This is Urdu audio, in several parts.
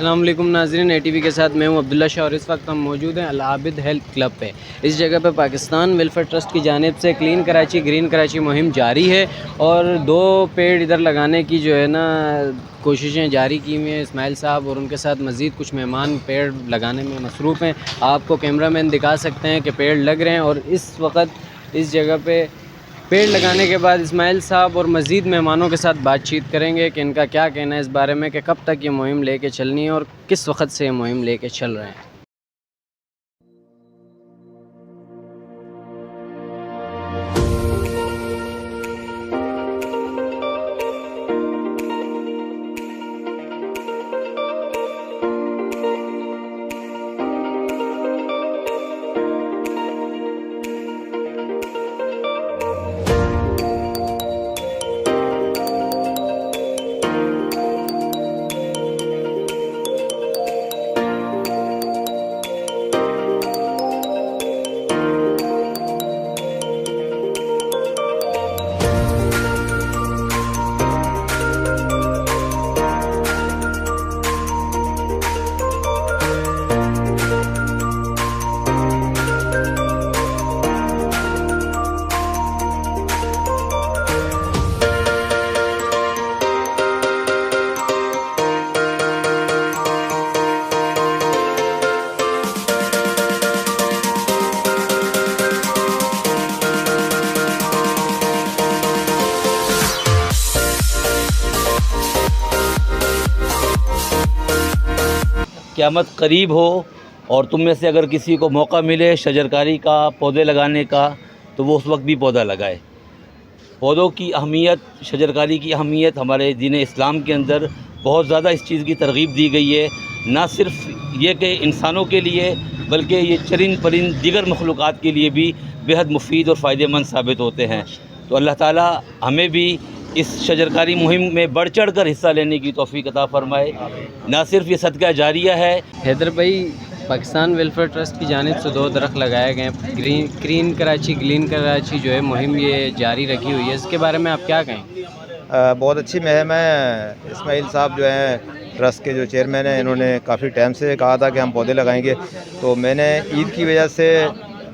السلام علیکم ناظرین، اے ٹی وی کے ساتھ میں ہوں عبداللہ شاہ، اور اس وقت ہم موجود ہیں العابد ہیلتھ کلب پہ۔ اس جگہ پہ پاکستان ویلفیئر ٹرسٹ کی جانب سے کلین کراچی گرین کراچی مہم جاری ہے، اور 2 پیڑ ادھر لگانے کی جو ہے نا کوششیں جاری کی ہوئی ہیں۔ اسماعیل صاحب اور ان کے ساتھ مزید کچھ مہمان پیڑ لگانے میں مصروف ہیں۔ آپ کو کیمرہ مین دکھا سکتے ہیں کہ پیڑ لگ رہے ہیں، اور اس وقت اس جگہ پہ پیڑ لگانے کے بعد اسماعیل صاحب اور مزید مہمانوں کے ساتھ بات چیت کریں گے کہ ان کا کیا کہنا ہے اس بارے میں کہ کب تک یہ مہم لے کے چلنی ہے اور کس وقت سے یہ مہم لے کے چل رہے ہیں۔ قیامت قریب ہو اور تم میں سے اگر کسی کو موقع ملے شجرکاری کا، پودے لگانے کا، تو وہ اس وقت بھی پودا لگائے۔ پودوں کی اہمیت، شجرکاری کی اہمیت ہمارے دین اسلام کے اندر بہت زیادہ اس چیز کی ترغیب دی گئی ہے، نہ صرف یہ کہ انسانوں کے لیے بلکہ یہ چرند پرند دیگر مخلوقات کے لیے بھی بے حد مفید اور فائدہ مند ثابت ہوتے ہیں۔ تو اللہ تعالیٰ ہمیں بھی اس شجرکاری مہم میں بڑھ چڑھ کر حصہ لینے کی توفیق عطا فرمائے۔ نہ صرف یہ صدقہ جاریہ ہے۔ حیدر بھائی، پاکستان ویلفیئر ٹرسٹ کی جانب سے 2 درخت لگائے گئے ہیں، گرین کراچی گرین کراچی جو ہے مہم یہ جاری رکھی ہوئی ہے، اس کے بارے میں آپ کیا کہیں؟ بہت اچھی مہم ہے۔ اسماعیل صاحب جو ہیں ٹرسٹ کے جو چیئرمین ہیں، انہوں نے کافی ٹائم سے کہا تھا کہ ہم پودے لگائیں گے، تو میں نے عید کی وجہ سے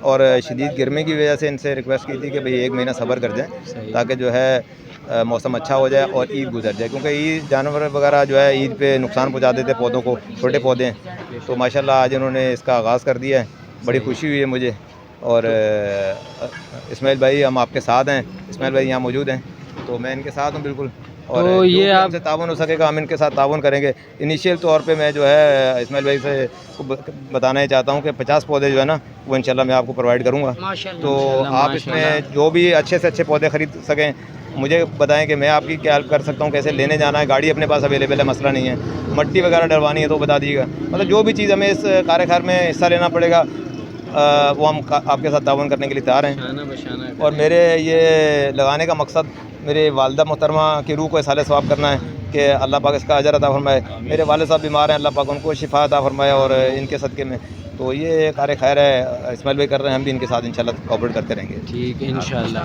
اور شدید گرمی کی وجہ سے ان سے ریکویسٹ کی تھی کہ بھئی 1 مہینہ صبر کر جائیں تاکہ جو ہے موسم اچھا ہو جائے اور عید گزر جائے، کیونکہ عید جانور وغیرہ جو ہے عید پہ نقصان پہنچا دیتے پودوں کو، چھوٹے پودے ہیں۔ تو ماشاءاللہ آج انہوں نے اس کا آغاز کر دیا ہے، بڑی خوشی ہوئی ہے مجھے۔ اور اسماعیل بھائی ہم آپ کے ساتھ ہیں، اسماعیل بھائی یہاں موجود ہیں، تو میں ان کے ساتھ ہوں بالکل، اور تو یہ ہم سے تعاون ہو سکے گا ہم ان کے ساتھ تعاون کریں گے۔ انیشیل طور پہ میں جو ہے اسماعیل بھائی سے بتانا چاہتا ہوں کہ 50 پودے جو ہے نا وہ انشاءاللہ میں آپ کو پرووائڈ کروں گا، تو آپ اس میں جو بھی اچھے سے اچھے پودے خرید سکیں مجھے بتائیں کہ میں آپ کی کیا ہیلپ کر سکتا ہوں، کیسے لینے جانا ہے، گاڑی اپنے پاس اویلیبل ہے، مسئلہ نہیں ہے، مٹی وغیرہ ڈلوانی ہے تو بتا دیجیے گا، مطلب جو بھی چیز ہمیں اس کارِ خیر میں حصہ لینا پڑے گا وہ ہم آپ کے ساتھ تعاون کرنے کے لیے تیار ہیں۔ اور میرے یہ لگانے کا مقصد میرے والدہ محترمہ کی روح کو اصالِ ثواب کرنا ہے کہ اللہ پاک اس کا اجر عطا فرمائے۔ میرے والد صاحب بیمار ہیں، اللہ پاک ان کو شفا عطا فرمائے، اور ان کے صدقے میں تو یہ کارِ خیر ہے اسماعیل بھائی کر رہے ہیں، ہم بھی ان کے ساتھ انشاءاللہ کوآپریٹ کرتے رہیں گے۔ ٹھیک ہے انشاءاللہ۔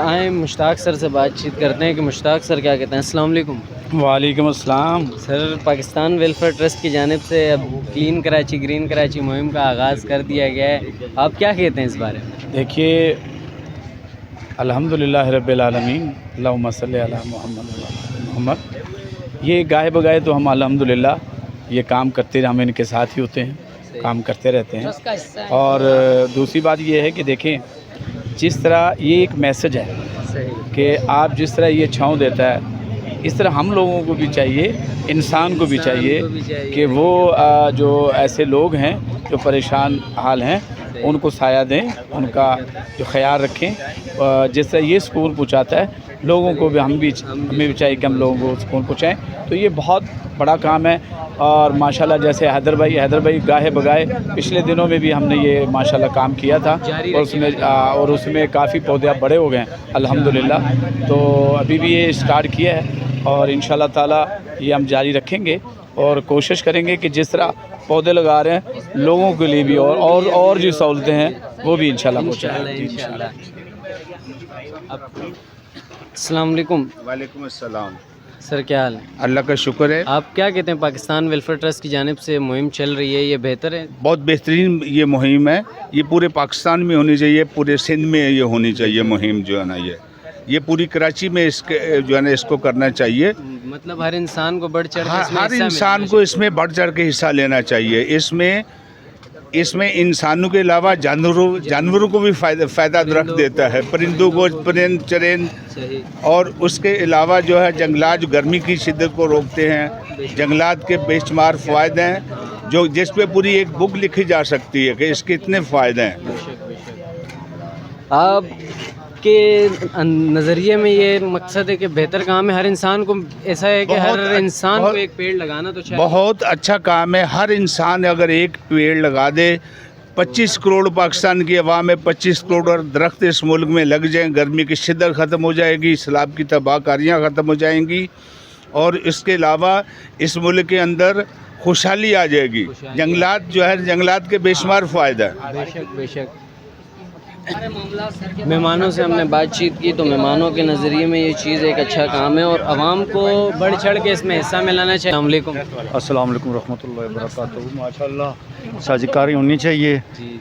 آئیں مشتاق سر سے بات چیت کرتے ہیں کہ مشتاق سر کیا کہتے ہیں۔ السلام علیکم۔ وعلیکم السلام۔ سر، پاکستان ویلفیئر ٹرسٹ کی جانب سے اب کلین کراچی گرین کراچی مہم کا آغاز کر دیا گیا ہے، آپ کیا کہتے ہیں اس بارے میں؟ دیکھیے، الحمدللہ رب العالمین، اللہم صلی علی محمد محمد۔ یہ گاہے بگاہے تو ہم الحمدللہ یہ کام کرتے ہم ان کے ساتھ ہی ہوتے ہیں، کام کرتے رہتے ہیں۔ اور دوسری بات یہ ہے کہ دیکھیں جس طرح یہ ایک میسج ہے کہ آپ جس طرح یہ چھاؤں دیتا ہے، اس طرح ہم لوگوں کو بھی چاہیے، انسان کو بھی چاہیے کہ وہ جو ایسے لوگ ہیں جو پریشان حال ہیں ان کو سایہ دیں، ان کا جو خیال رکھیں، جس طرح یہ سکون پہنچاتا ہے لوگوں کو بھی، ہمیں بھی چاہیے کہ ہم لوگوں کو سکون پہنچائیں۔ تو یہ بہت بڑا کام ہے، اور ماشاءاللہ جیسے حیدر بھائی گاہے بگائے پچھلے دنوں میں بھی ہم نے یہ ماشاءاللہ کام کیا تھا، اور اس میں کافی پودے اب بڑے ہو گئے ہیں الحمدللہ۔ تو ابھی بھی یہ اسٹارٹ کیا ہے، اور انشاءاللہ تعالی یہ ہم جاری رکھیں گے، اور کوشش کریں گے کہ جس طرح پودے لگا رہے ہیں لوگوں کے لیے بھی اور جو سہولتیں ہیں وہ بھی انشاءاللہ پہنچائیں۔ السلام علیکم۔ وعلیکم السلام۔ سر کیا حال ہے؟ اللہ کا شکر ہے. آپ کیا کہتے ہیں پاکستان ویلفیئر ٹرسٹ کی جانب سے مہم چل رہی ہے، یہ بہتر ہے؟ بہت بہترین یہ مہم ہے. یہ پورے پاکستان میں ہونی چاہیے, پورے سندھ میں یہ ہونی چاہیے مہم جو ہے نا. یہ پوری کراچی میں اس کے جو ہے نا اس کو کرنا چاہیے. مطلب ہر انسان کو بڑھ چڑھ کے اس میں ہر حصہ انسان ملنا کو اس میں بڑھ چڑھ کے حصہ لینا چاہیے. اس میں انسانوں کے علاوہ جانوروں کو بھی فائدہ درخت دیتا ہے. پرندوں کو پرند چرند, صحیح. اور اس کے علاوہ جو ہے جنگلات جو گرمی کی شدت کو روکتے ہیں. جنگلات کے بے شمار فوائد ہیں جو جس پہ پوری ایک بک لکھی جا سکتی ہے کہ اس کے اتنے فائدے ہیں. آپ کے نظریے میں یہ مقصد ہے کہ بہتر کام ہے, ہر انسان کو ایسا ہے کہ ہر انسان کو ایک پیڑ لگانا تو چاہیے. بہت اچھا کام ہے. ہر انسان اگر ایک پیڑ لگا دے, 25 کروڑ پاکستان کی عوام ہے, 25 کروڑ درخت اس ملک میں لگ جائیں, گرمی کی شدت ختم ہو جائے گی, سیلاب کی تباہ کاریاں ختم ہو جائیں گی, اور اس کے علاوہ اس ملک کے اندر خوشحالی آ جائے گی. جنگلات جو ہے, جنگلات کے بے شمار فائدہ ہے. بے شک بے شک. مہمانوں سے ہم نے بات چیت کی تو مہمانوں کے نظریے میں یہ چیز ایک اچھا کام ہے اور عوام کو بڑھ چڑھ کے اس میں حصہ ملانا چاہیے. السلام علیکم. السلام علیکم ورحمۃ اللہ وبرکاتہ. ماشاء اللہ سازگاری ہونی چاہیے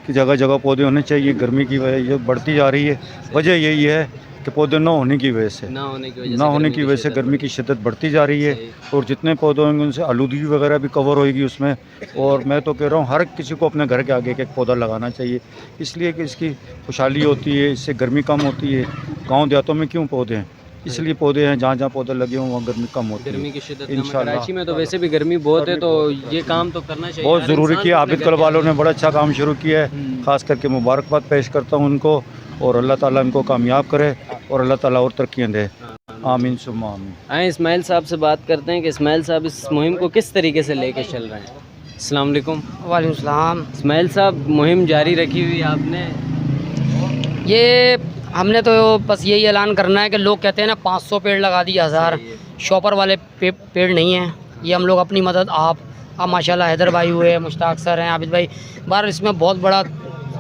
کہ جگہ جگہ پودے ہونے چاہیے. گرمی کی وجہ یہ بڑھتی جا رہی ہے, وجہ یہی ہے کہ پودے نہ ہونے کی وجہ سے گرمی کی شدت بڑھتی جا رہی ہے. اور جتنے پودے ہوں گے ان سے آلودگی وغیرہ بھی کور ہوئے گی اس میں. اور میں تو کہہ رہا ہوں ہر کسی کو اپنے گھر کے آگے ایک پودا لگانا چاہیے, اس لیے کہ اس کی خوشحالی ہوتی ہے, اس سے گرمی کم ہوتی ہے. گاؤں دیہاتوں میں کیوں پودے ہیں, اس لیے پودے ہیں, جہاں جہاں پودے لگے ہوں وہاں گرمی کم ہوتی ہے. گرمی کی شدت انشاءاللہ. کراچی میں تو ویسے بھی گرمی بہت ہے تو یہ کام تو کرنا چاہیے. بہت ضروری کیا. عابد کلب والوں نے بڑا اچھا کام شروع کیا ہے, خاص کر کے مبارکباد پیش کرتا ہوں ان کو, اور اللہ تعالیٰ ان کو کامیاب کرے اور اللہ تعالیٰ اور ترقیاں دے. آمین ثم آمین. آئیں اسماعیل صاحب سے بات کرتے ہیں کہ اسماعیل صاحب اس مہم کو کس طریقے سے لے کے چل رہے ہیں. السلام علیکم. وعلیکم السلام. اسماعیل صاحب مہم جاری رکھی ہوئی آپ نے, یہ ہم نے تو بس یہی اعلان کرنا ہے کہ لوگ کہتے ہیں نا 500 پیڑ لگا دیے, 1000 شاپر والے پیڑ نہیں ہیں. یہ ہم لوگ اپنی مدد آپ ماشاءاللہ حیدر بھائی ہوئے, مشتاق سر ہیں, عابد بھائی, بہر اس میں بہت بڑا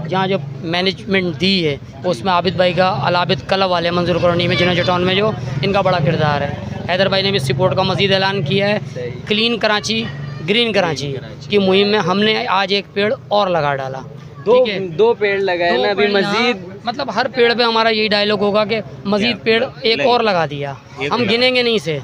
جہاں جو مینجمنٹ دی ہے اس میں عابد بھائی کا, العابد کلب والے منظور کالونی میں جنوجہ ٹاؤن میں جو ان کا بڑا کردار ہے. حیدر بھائی نے بھی سپورٹ کا مزید اعلان کیا ہے. کلین کراچی گرین کراچی کی مہم میں ہم نے آج ایک پیڑ اور لگا ڈالا. دو پیڑ لگائے نا, ابھی مزید مطلب ہر پیڑ پہ ہمارا یہی ڈائلاگ ہوگا کہ مزید پیڑ ایک اور لگا دیا. ہم گنیں گے نہیں اسے,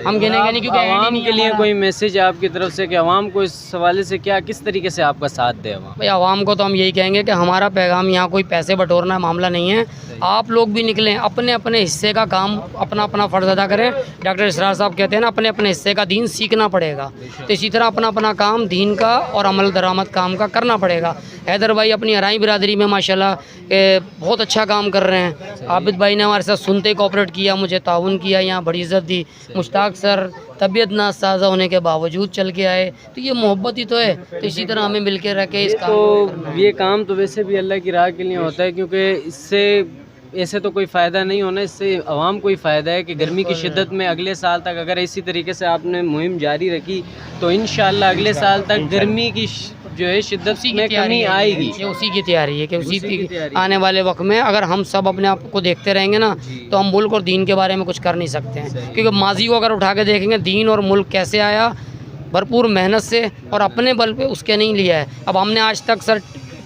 ہم گنیں گے نہیں, کیونکہ عوام کے لیے کوئی میسج آپ کی طرف سے کہ عوام کو اس حوالے سے کس طریقے سے آپ کا ساتھ دے. بھائی عوام کو تو ہم یہی کہیں گے کہ ہمارا پیغام یہاں کوئی پیسے بٹورنا معاملہ نہیں ہے. آپ لوگ بھی نکلیں, اپنے اپنے حصے کا کام اپنا اپنا فرض ادا کریں. ڈاکٹر اسرار صاحب کہتے ہیں نا اپنے اپنے حصے کا دین سیکھنا پڑے گا, تو اسی طرح اپنا اپنا کام دین کا اور عمل درآمد کام کا کرنا پڑے گا. حیدر بھائی اپنی ہرائی برادری میں ماشاءاللہ بہت اچھا کام کر رہے ہیں. عابد بھائی نے ہمارے ساتھ سنتے کوآپریٹ کیا, مجھے تعاون کیا, یہاں بڑی عزت دی. مشتاق سر طبیعت ناسازہ ہونے کے باوجود چل کے آئے, تو یہ محبت ہی تو ہے. تو اسی طرح ہمیں مل کے رہ کے اس کام یہ کام تو ویسے بھی اللہ کی راہ کے لیے ہوتا ہے, کیونکہ اس سے ایسے تو کوئی فائدہ نہیں ہونا, اس سے عوام کو ہی فائدہ ہے کہ گرمی کی شدت میں اگلے سال تک اگر اسی طریقے سے آپ نے مہم جاری رکھی تو انشاءاللہ اگلے سال تک گرمی کی جو ہے شدت میں کمی آئے گی. یہ اسی کی تیاری ہے کہ اسی آنے والے وقت میں اگر ہم سب اپنے آپ کو دیکھتے رہیں گے نا تو ہم ملک اور دین کے بارے میں کچھ کر نہیں سکتے ہیں. کیونکہ ماضی کو اگر اٹھا کے دیکھیں گے دین اور ملک کیسے آیا, بھرپور محنت سے اور اپنے بل پہ اس کے نہیں لیا ہے. اب ہم نے آج تک سر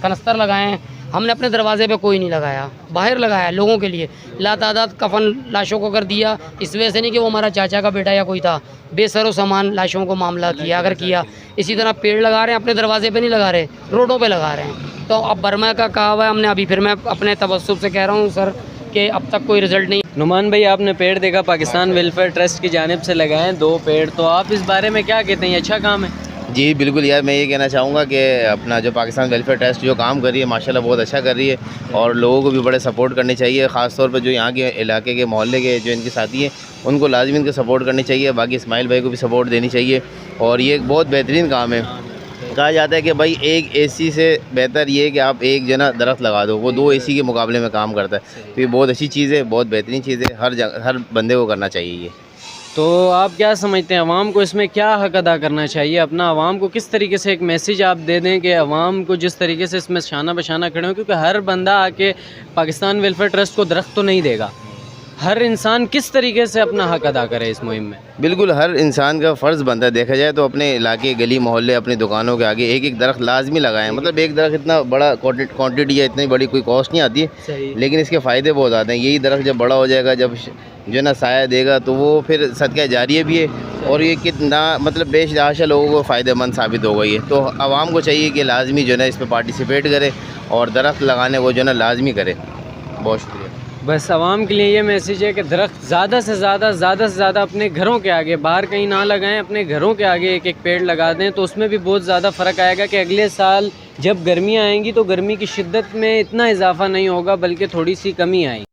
کنستر لگائے ہیں, ہم نے اپنے دروازے پہ کوئی نہیں لگایا, باہر لگایا لوگوں کے لیے. لا تعداد کفن لاشوں کو کر دیا, اس وجہ سے نہیں کہ وہ ہمارا چاچا کا بیٹا یا کوئی تھا, بے سر و سامان لاشوں کو معاملہ کیا اگر کیا. اسی طرح پیڑ لگا رہے ہیں, اپنے دروازے پہ نہیں لگا رہے, روڈوں پہ لگا رہے ہیں. تو اب برما کا کہا ہوا ہے ہم نے, ابھی پھر میں اپنے تبسم سے کہہ رہا ہوں سر کہ اب تک کوئی رزلٹ نہیں. نعمان بھائی آپ نے پیڑ دیکھا پاکستان ویلفیئر ٹرسٹ کی جانب سے لگائے ہیں 2 پیڑ, تو آپ اس بارے میں کیا کہتے ہیں, یہ اچھا کام ہے؟ جی بالکل یار, میں یہ کہنا چاہوں گا کہ اپنا جو پاکستان ویلفیئر ٹرسٹ جو کام کر رہی ہے ماشاءاللہ بہت اچھا کر رہی ہے, اور لوگوں کو بھی بڑے سپورٹ کرنی چاہیے. خاص طور پہ جو یہاں کے علاقے کے محلے کے جو ان کے ساتھی ہیں ان کو لازمی ان کو سپورٹ کرنی چاہیے. باقی اسماعیل بھائی کو بھی سپورٹ دینی چاہیے, اور یہ ایک بہت بہترین کام ہے. کہا جاتا ہے کہ بھائی ایک اے سی سے بہتر یہ ہے کہ آپ ایک جو ہے نا درخت لگا دو, وہ 2 اے سی کے مقابلے میں کام کرتا ہے. تو یہ بہت اچھی چیز ہے, بہت بہترین چیز ہے, ہر بندے کو کرنا چاہیے یہ. تو آپ کیا سمجھتے ہیں عوام کو اس میں کیا حق ادا کرنا چاہیے اپنا؟ عوام کو کس طریقے سے ایک میسیج آپ دے دیں کہ عوام کو جس طریقے سے اس میں شانہ بشانہ کھڑے ہوں, کیونکہ ہر بندہ آ کے پاکستان ویلفیئر ٹرسٹ کو درخت تو نہیں دے گا, ہر انسان کس طریقے سے اپنا حق ادا کرے اس مہم میں؟ بالکل ہر انسان کا فرض بنتا ہے، دیکھا جائے تو اپنے علاقے گلی محلے اپنی دکانوں کے آگے ایک ایک درخت لازمی لگائیں. مطلب ایک درخت اتنا بڑا کوانٹٹی یا اتنی بڑی کوئی کاسٹ نہیں آتی ہے، لیکن اس کے فائدے بہت آتے ہیں. یہی درخت جب بڑا ہو جائے گا، جب جو ہے نا سایہ دے گا، تو وہ پھر صدقہ جاریہ بھی ہے، اور یہ کتنا مطلب بیش تحاشا لوگوں کو فائدہ مند ثابت ہو گئی ہے. تو عوام کو چاہیے کہ لازمی جو ہے نا اس پہ پارٹیسپیٹ کرے اور درخت لگانے کو جو ہے نا لازمی کرے. بہت شکریہ. بس عوام کے لیے یہ میسیج ہے کہ درخت زیادہ سے زیادہ اپنے گھروں کے آگے، باہر کہیں نہ لگائیں، اپنے گھروں کے آگے ایک ایک پیڑ لگا دیں، تو اس میں بھی بہت زیادہ فرق آئے گا کہ اگلے سال جب گرمیاں آئیں گی تو گرمی کی شدت میں اتنا اضافہ نہیں ہوگا، بلکہ تھوڑی سی کمی آئے گی.